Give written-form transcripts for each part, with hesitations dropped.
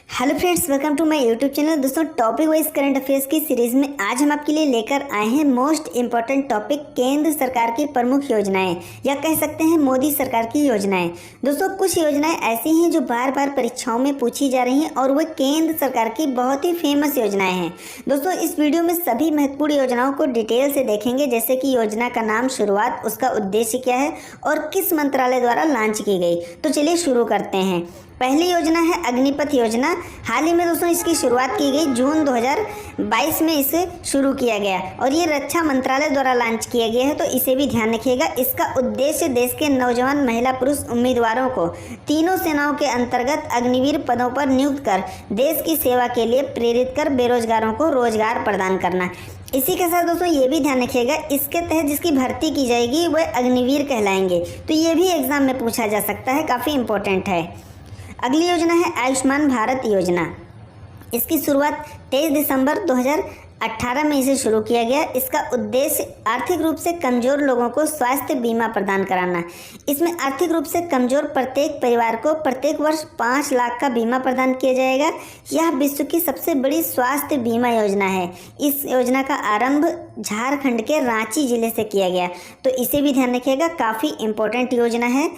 Hello friends, welcome to my YouTube channel. दोस्तों, topic wise current affairs की series में आज हम आपके लिए लेकर आए हैं मोस्ट इंपॉर्टेंट टॉपिक, केंद्र सरकार की प्रमुख योजनाएं या कह सकते हैं मोदी सरकार की योजनाएं। दोस्तों, कुछ योजनाएं ऐसी हैं जो बार बार परीक्षाओं में पूछी जा रही हैं और वह केंद्र सरकार की बहुत ही फेमस योजनाएं हैं। दोस्तों, इस वीडियो में सभी महत्वपूर्ण योजनाओं को डिटेल से देखेंगे, जैसे कि योजना का नाम, शुरुआत, उसका उद्देश्य क्या है और किस मंत्रालय द्वारा लॉन्च की गई। तो चलिए शुरू करते हैं। पहली योजना है अग्निपथ योजना। हाल ही में दोस्तों इसकी शुरुआत की गई, जून 2022 में इसे शुरू किया गया और ये रक्षा मंत्रालय द्वारा लॉन्च किया गया है, तो इसे भी ध्यान रखिएगा। इसका उद्देश्य देश के नौजवान महिला पुरुष उम्मीदवारों को तीनों सेनाओं के अंतर्गत अग्निवीर पदों पर नियुक्त कर देश की सेवा के लिए प्रेरित कर बेरोजगारों को रोजगार प्रदान करना। इसी के साथ दोस्तों ये भी ध्यान रखिएगा, इसके तहत जिसकी भर्ती की जाएगी वह अग्निवीर कहलाएंगे, तो ये भी एग्जाम में पूछा जा सकता है, काफ़ी इंपॉर्टेंट है। अगली योजना है आयुष्मान भारत योजना। इसकी शुरुआत 23 दिसंबर 2018 में इसे शुरू किया गया। इसका उद्देश्य आर्थिक रूप से कमजोर लोगों को स्वास्थ्य बीमा प्रदान कराना। इसमें आर्थिक रूप से कमजोर प्रत्येक परिवार को प्रत्येक वर्ष 5 लाख का बीमा प्रदान किया जाएगा। यह विश्व की सबसे बड़ी स्वास्थ्य बीमा योजना है। इस योजना का आरंभ झारखंड के रांची जिले से किया गया, तो इसे भी ध्यान रखिएगा, काफ़ी इंपॉर्टेंट योजना है।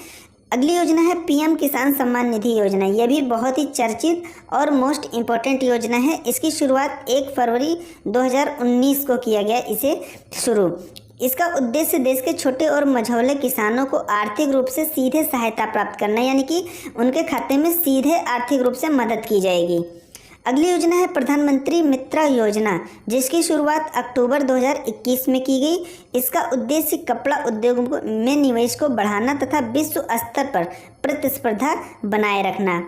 अगली योजना है पीएम किसान सम्मान निधि योजना। यह भी बहुत ही चर्चित और मोस्ट इम्पोर्टेंट योजना है। इसकी शुरुआत 1 फरवरी 2019 को किया गया इसे शुरू। इसका उद्देश्य देश के छोटे और मझौले किसानों को आर्थिक रूप से सीधे सहायता प्राप्त करना, यानी कि उनके खाते में सीधे आर्थिक रूप से मदद की जाएगी। अगली योजना है प्रधानमंत्री मित्र योजना, जिसकी शुरुआत अक्टूबर 2021 में की गई। इसका उद्देश्य कपड़ा उद्योग में निवेश को बढ़ाना तथा विश्व स्तर पर प्रतिस्पर्धा बनाए रखना।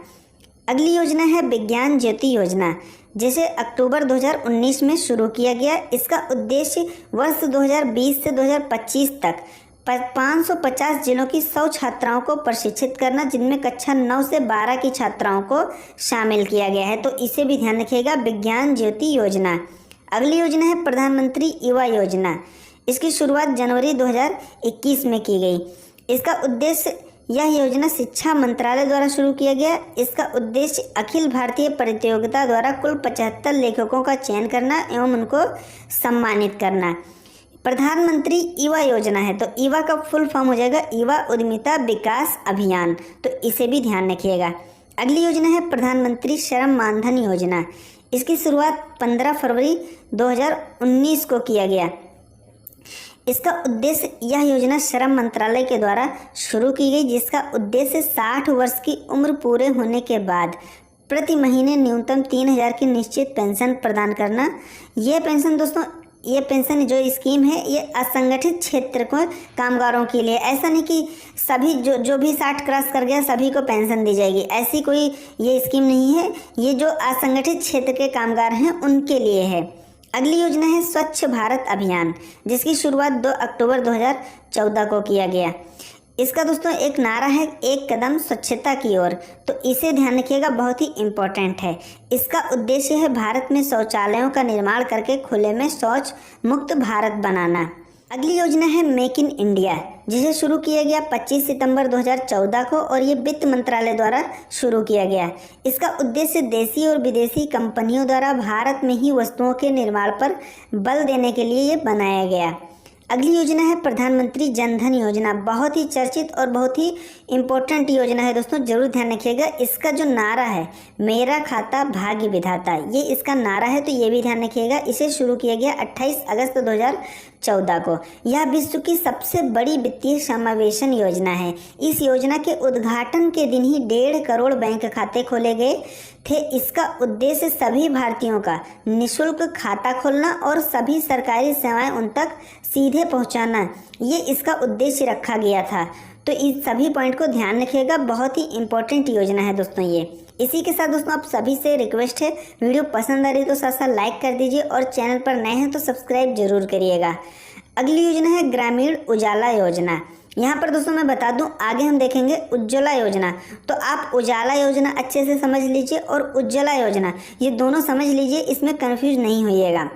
अगली योजना है विज्ञान ज्योति योजना, जिसे अक्टूबर 2019 में शुरू किया गया। इसका उद्देश्य वर्ष 2020 से 2025 तक 550 जिलों की 100 छात्राओं को प्रशिक्षित करना, जिनमें कक्षा 9 से 12 की छात्राओं को शामिल किया गया है, तो इसे भी ध्यान रखिएगा, विज्ञान ज्योति योजना। अगली योजना है प्रधानमंत्री युवा योजना। इसकी शुरुआत जनवरी 2021 में की गई। इसका उद्देश्य, यह योजना शिक्षा मंत्रालय द्वारा शुरू किया गया। इसका उद्देश्य अखिल भारतीय प्रतियोगिता द्वारा कुल 75 लेखकों का चयन करना एवं उनको सम्मानित करना। प्रधानमंत्री युवा योजना है, तो युवा का फुल फॉर्म हो जाएगा युवा उद्यमिता विकास अभियान, तो इसे भी ध्यान रखिएगा। अगली योजना है प्रधानमंत्री श्रम मानधन योजना। इसकी शुरुआत 15 फरवरी 2019 को किया गया। इसका उद्देश्य, यह योजना श्रम मंत्रालय के द्वारा शुरू की गई, जिसका उद्देश्य 60 वर्ष की उम्र पूरे होने के बाद प्रति महीने न्यूनतम 3000 की निश्चित पेंशन प्रदान करना। यह पेंशन दोस्तों, ये पेंशन जो स्कीम है ये असंगठित क्षेत्र को कामगारों के लिए, ऐसा नहीं कि सभी जो भी 60 क्रॉस कर गया सभी को पेंशन दी जाएगी, ऐसी कोई ये स्कीम नहीं है। ये जो असंगठित क्षेत्र के कामगार हैं उनके लिए है। अगली योजना है स्वच्छ भारत अभियान, जिसकी शुरुआत 2 अक्टूबर 2014 को किया गया। इसका दोस्तों एक नारा है, एक कदम स्वच्छता की ओर, तो इसे ध्यान रखिएगा, बहुत ही इम्पोर्टेंट है। इसका उद्देश्य है भारत में शौचालयों का निर्माण करके खुले में शौच मुक्त भारत बनाना। अगली योजना है मेक इन इंडिया, जिसे शुरू किया गया 25 सितंबर 2014 को और ये वित्त मंत्रालय द्वारा शुरू किया गया। इसका उद्देश्य देशी और विदेशी कंपनियों द्वारा भारत में ही वस्तुओं के निर्माण पर बल देने के लिए ये बनाया गया। अगली योजना है प्रधानमंत्री जन धन योजना। बहुत ही चर्चित और बहुत ही इम्पोर्टेंट योजना है दोस्तों, जरूर ध्यान रखिएगा। इसका जो नारा है, मेरा खाता भाग्य विधाता, ये इसका नारा है, तो ये भी ध्यान रखिएगा। इसे शुरू किया गया 28 अगस्त 2014 को। यह विश्व की सबसे बड़ी वित्तीय समावेशन योजना है। इस योजना के उद्घाटन के दिन ही 1.5 करोड़ बैंक खाते खोले गए थे। इसका उद्देश्य सभी भारतीयों का निःशुल्क खाता खोलना और सभी सरकारी सेवाएं उन तक सीधे पहुंचाना, ये इसका उद्देश्य रखा गया था। तो इस सभी पॉइंट को ध्यान रखिएगा, बहुत ही इंपॉर्टेंट योजना है दोस्तों ये। इसी के साथ दोस्तों आप सभी से रिक्वेस्ट है, वीडियो पसंद आ रही है तो साथ साथ लाइक कर दीजिए और चैनल पर नए हैं तो सब्सक्राइब जरूर करिएगा। अगली योजना है ग्रामीण उजाला योजना। यहाँ पर दोस्तों मैं बता दूं, आगे हम देखेंगे उज्ज्वला योजना, तो आप उजाला योजना अच्छे से समझ लीजिए और उज्ज्वला योजना, ये दोनों समझ लीजिए, इसमें कन्फ्यूज नहीं होइएगा।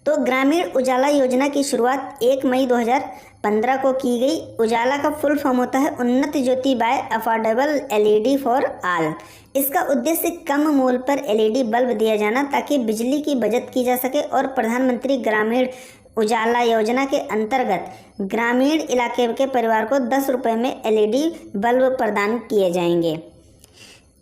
तो ग्रामीण उजाला योजना की शुरुआत 1 मई 2015 को की गई। उजाला का फुल फॉर्म होता है Unnat Jyoti by affordable LED for all. इसका उद्देश्य कम मूल्य पर एलईडी बल्ब दिया जाना ताकि बिजली की बचत की जा सके और प्रधानमंत्री ग्रामीण उजाला योजना के अंतर्गत ग्रामीण इलाके के परिवार को 10 रुपये में एलईडी बल्ब प्रदान किए जाएंगे।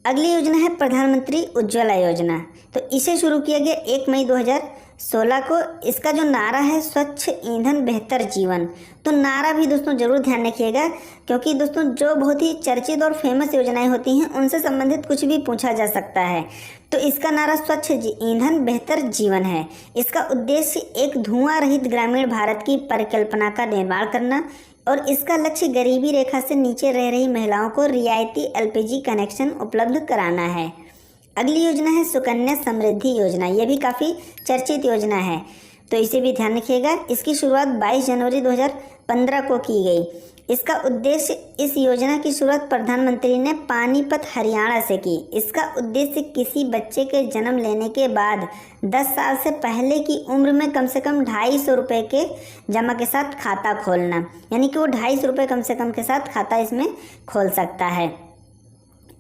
अगली योजना है प्रधानमंत्री उज्ज्वला योजना। तो इसे शुरू किया गया 1 मई 2016 को। इसका जो नारा है स्वच्छ ईंधन बेहतर जीवन। तो नारा भी दोस्तों जरूर ध्यान रखिएगा, क्योंकि दोस्तों जो बहुत ही चर्चित और फेमस योजनाएं होती हैं उनसे संबंधित कुछ भी पूछा जा सकता है। तो इसका नारा स्वच्छ ईंधन बेहतर जीवन है। इसका उद्देश्य एक धुआं रहित ग्रामीण भारत की परिकल्पना का निर्माण करना और इसका लक्ष्य गरीबी रेखा से नीचे रह रही महिलाओं को रियायती एलपीजी कनेक्शन उपलब्ध कराना है। अगली योजना है सुकन्या समृद्धि योजना। यह भी काफ़ी चर्चित योजना है, तो इसे भी ध्यान रखिएगा। इसकी शुरुआत 22 जनवरी 2015 को की गई। इसका उद्देश्य, इस योजना की शुरुआत प्रधानमंत्री ने पानीपत हरियाणा से की। इसका उद्देश्य किसी बच्चे के जन्म लेने के बाद 10 साल से पहले की उम्र में कम से कम 250 रुपये के जमा के साथ खाता खोलना, यानी कि वो 250 रुपये कम से कम के साथ खाता इसमें खोल सकता है।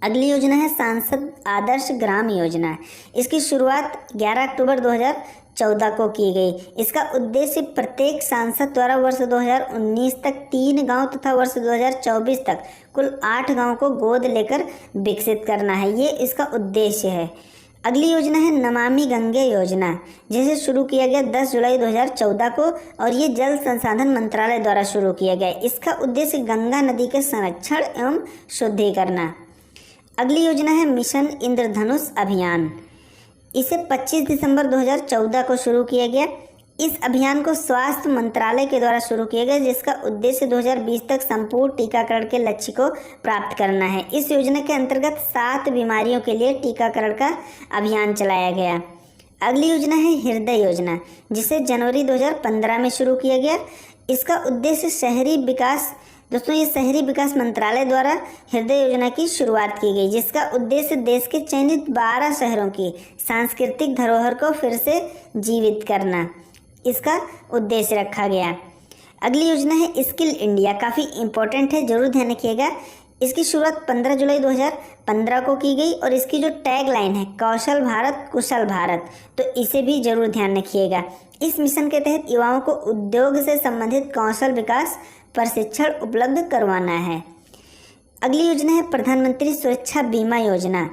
अगली योजना है सांसद आदर्श ग्राम योजना। इसकी शुरुआत 11 अक्टूबर 2014 को की गई। इसका उद्देश्य प्रत्येक सांसद द्वारा वर्ष 2019 तक 3 गांव तथा वर्ष 2024 तक कुल 8 गांव को गोद लेकर विकसित करना है। ये इसका उद्देश्य है। अगली योजना है नमामि गंगे योजना, जिसे शुरू किया गया 10 जुलाई 2014 को और ये जल संसाधन मंत्रालय द्वारा शुरू किया गया। इसका उद्देश्य गंगा नदी के संरक्षण एवं शुद्धिकरण। अगली योजना है मिशन इंद्रधनुष अभियान। इसे 25 दिसंबर 2014 को शुरू किया गया। इस अभियान को स्वास्थ्य मंत्रालय के द्वारा शुरू किया गया, जिसका उद्देश्य 2020 तक संपूर्ण टीकाकरण के लक्ष्य को प्राप्त करना है। इस योजना के अंतर्गत 7 बीमारियों के लिए टीकाकरण का अभियान चलाया गया। अगली योजना है हृदय योजना, जिसे जनवरी 2015 में शुरू किया गया। इसका उद्देश्य शहरी विकास, दोस्तों ये शहरी विकास मंत्रालय द्वारा हृदय योजना की शुरुआत की गई, जिसका उद्देश्य देश के चयनित 12 शहरों की सांस्कृतिक धरोहर को फिर से जीवित करना, इसका उद्देश्य रखा गया। अगली योजना है स्किल इंडिया। काफ़ी इम्पोर्टेंट है, जरूर ध्यान रखिएगा। इसकी शुरुआत 15 जुलाई 2015 को की गई और इसकी जो टैग लाइन है कौशल भारत कुशल भारत, तो इसे भी जरूर ध्यान रखिएगा। इस मिशन के तहत युवाओं को उद्योग से संबंधित कौशल विकास प्रशिक्षण उपलब्ध करवाना है। अगली योजना है प्रधानमंत्री सुरक्षा बीमा योजना।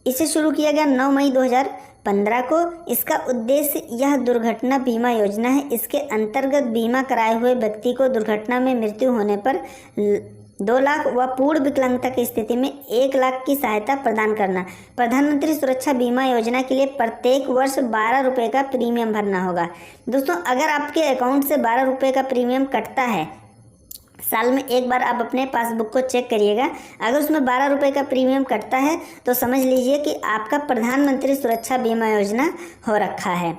इसे शुरू किया गया 9 मई 2015 को। इसका उद्देश्य यह दुर्घटना बीमा योजना है। इसके अंतर्गत बीमा कराए हुए व्यक्ति को दुर्घटना में मृत्यु होने पर 2 लाख व पूर्ण विकलांगता की स्थिति में 1 लाख की सहायता प्रदान करना। प्रधानमंत्री सुरक्षा बीमा योजना के लिए प्रत्येक वर्ष 12 रुपये का प्रीमियम भरना होगा। दोस्तों अगर आपके अकाउंट से 12 रुपये का प्रीमियम कटता है, साल में एक बार आप अपने पासबुक को चेक करिएगा, अगर उसमें 12 रुपये का प्रीमियम कटता है तो समझ लीजिए कि आपका प्रधानमंत्री सुरक्षा बीमा योजना हो रखा है।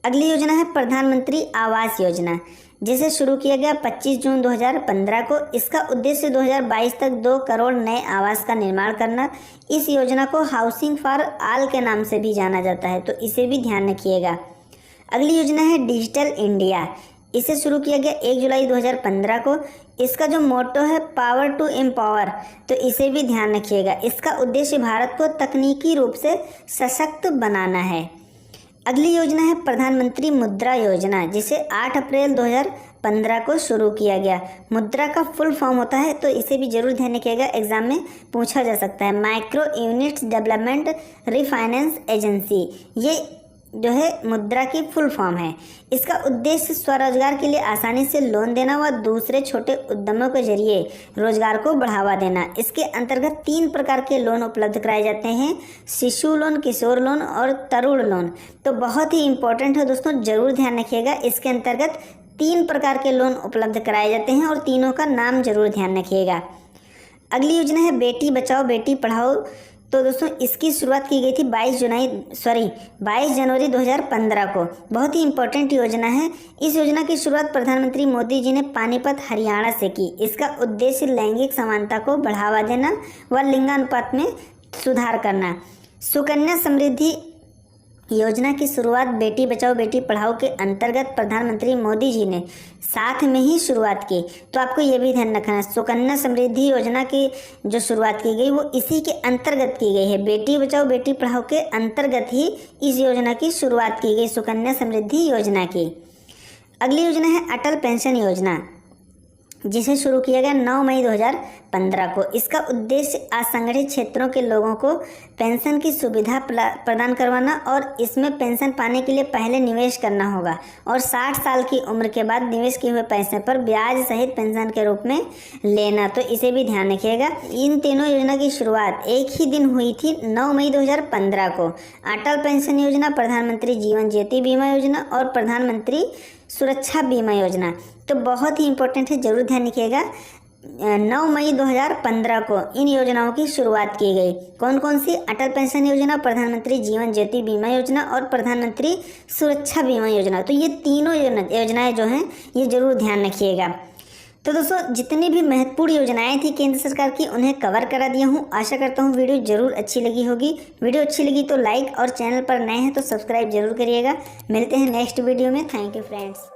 अगली योजना है प्रधानमंत्री आवास योजना, जिसे शुरू किया गया 25 जून 2015 को। इसका उद्देश्य 2022 तक 2 करोड़ नए आवास का निर्माण करना। इस योजना को हाउसिंग फॉर ऑल के नाम से भी जाना जाता है, तो इसे भी ध्यान रखिएगा। अगली योजना है डिजिटल इंडिया। इसे शुरू किया गया 1 जुलाई 2015 को। इसका जो मोटो है पावर टू एम्पावर, तो इसे भी ध्यान रखिएगा। इसका उद्देश्य भारत को तकनीकी रूप से सशक्त बनाना है। अगली योजना है प्रधानमंत्री मुद्रा योजना, जिसे 8 अप्रैल 2015 को शुरू किया गया। मुद्रा का फुल फॉर्म होता है, तो इसे भी जरूर ध्यान रखिएगा, एग्जाम में पूछा जा सकता है। Micro units development refinance agency, ये जो है मुद्रा की फुल फॉर्म है। इसका उद्देश्य स्वरोजगार के लिए आसानी से लोन देना व दूसरे छोटे उद्यमों के जरिए रोजगार को बढ़ावा देना। इसके अंतर्गत 3 प्रकार के लोन उपलब्ध कराए जाते हैं, शिशु लोन, किशोर लोन और तरुण लोन। तो बहुत ही इंपॉर्टेंट है दोस्तों, जरूर ध्यान रखिएगा। इसके अंतर्गत 3 प्रकार के लोन उपलब्ध कराए जाते हैं और तीनों का नाम जरूर ध्यान रखिएगा। अगली योजना है बेटी बचाओ बेटी पढ़ाओ। तो दोस्तों इसकी शुरुआत की गई थी 22 जनवरी 2015 को। बहुत ही इंपॉर्टेंट योजना है। इस योजना की शुरुआत प्रधानमंत्री मोदी जी ने पानीपत हरियाणा से की। इसका उद्देश्य लैंगिक समानता को बढ़ावा देना व लिंगानुपात में सुधार करना। सुकन्या समृद्धि योजना की शुरुआत बेटी बचाओ बेटी पढ़ाओ के अंतर्गत प्रधानमंत्री मोदी जी ने साथ में ही शुरुआत की। तो आपको ये भी ध्यान रखना है, सुकन्या समृद्धि योजना की जो शुरुआत की गई वो इसी के अंतर्गत की गई है। बेटी बचाओ बेटी पढ़ाओ के अंतर्गत ही इस योजना की शुरुआत की गई, सुकन्या समृद्धि योजना की। अगली योजना है अटल पेंशन योजना, जिसे शुरू किया गया 9 मई 2015 को। इसका उद्देश्य असंगठित क्षेत्रों के लोगों को पेंशन की सुविधा प्रदान करवाना और इसमें पेंशन पाने के लिए पहले निवेश करना होगा और 60 साल की उम्र के बाद निवेश किए हुए पैसे पर ब्याज सहित पेंशन के रूप में लेना। तो इसे भी ध्यान रखिएगा। इन तीनों योजना की शुरुआत एक ही दिन हुई थी, 9 मई 2015 को। अटल पेंशन योजना, प्रधानमंत्री जीवन ज्योति बीमा योजना और प्रधानमंत्री सुरक्षा बीमा योजना। तो बहुत ही इंपॉर्टेंट है, जरूर ध्यान रखिएगा। 9 मई 2015 को इन योजनाओं की शुरुआत की गई। कौन कौन सी? अटल पेंशन योजना, प्रधानमंत्री जीवन ज्योति बीमा योजना और प्रधानमंत्री सुरक्षा बीमा योजना। तो ये तीनों योजनाएं जो हैं ये जरूर ध्यान रखिएगा। तो दोस्तों, जितनी भी महत्वपूर्ण योजनाएं थी केंद्र सरकार की उन्हें कवर करा दिया हूँ। आशा करता हूँ वीडियो जरूर अच्छी लगी होगी। वीडियो अच्छी लगी तो लाइक और चैनल पर नए हैं तो सब्सक्राइब जरूर करिएगा। मिलते हैं नेक्स्ट वीडियो में। Thank you friends.